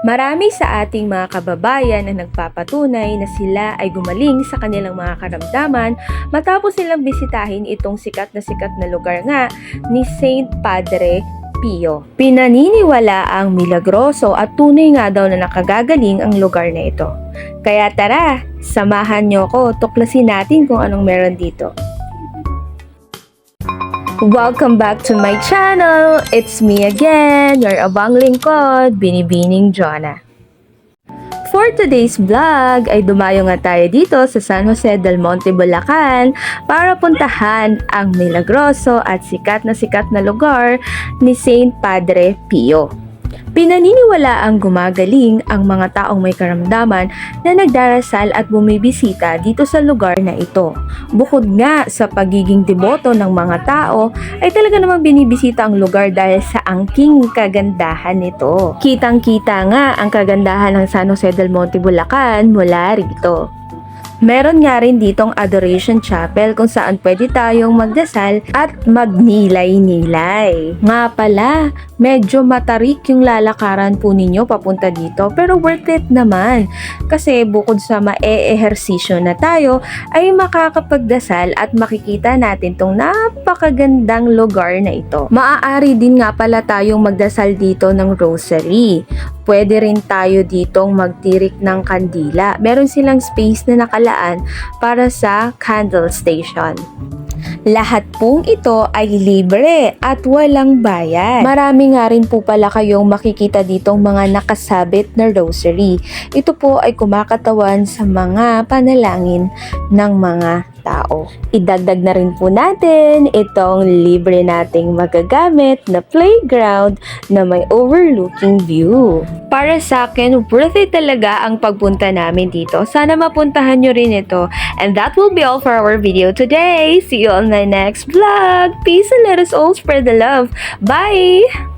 Marami sa ating mga kababayan na nagpapatunay na sila ay gumaling sa kanilang mga karamdaman matapos silang bisitahin itong sikat na lugar nga ni Saint Padre Pio. Pinaniniwala ang milagroso at tunay nga daw na nakagagaling ang lugar na ito. Kaya tara, samahan niyo ko, tuklasin natin kung anong meron dito. Welcome back to my channel! It's me again, your abang lingkod, Binibining Jonah. For today's vlog ay dumayo nga tayo dito sa San Jose del Monte, Bulacan para puntahan ang milagroso at sikat na lugar ni Saint Padre Pio. Pinaniniwala ang gumagaling ang mga taong may karamdaman na nagdarasal at bumibisita dito sa lugar na ito. Bukod nga sa pagiging deboto ng mga tao, ay talaga namang binibisita ang lugar dahil sa angking kagandahan nito. Kitang-kita nga ang kagandahan ng San Jose del Monte, Bulacan mula rito. Meron nga rin ditong adoration chapel kung saan pwede tayong magdasal at magnilay-nilay. Nga pala, medyo matarik yung lalakaran po ninyo papunta dito pero worth it naman. Kasi bukod sa mae-ehersisyo na tayo ay makakapagdasal at makikita natin tong napakagandang lugar na ito. Maaari din nga pala tayong magdasal dito ng rosary. Pwede rin tayo ditong magtirik ng kandila. Meron silang space na nakalaan para sa candle station. Lahat pong ito ay libre at walang bayad. Marami nga rin po pala kayong makikita ditong mga nakasabit na rosary. Ito po ay kumakatawan sa mga panalangin ng mga tao. Idagdag na rin po natin itong libre nating magagamit na playground na may overlooking view. Para sa akin, worth it talaga ang pagpunta namin dito. Sana mapuntahan nyo rin ito. And that will be all for our video today. See you on my next vlog. Peace and let us all spread the love. Bye!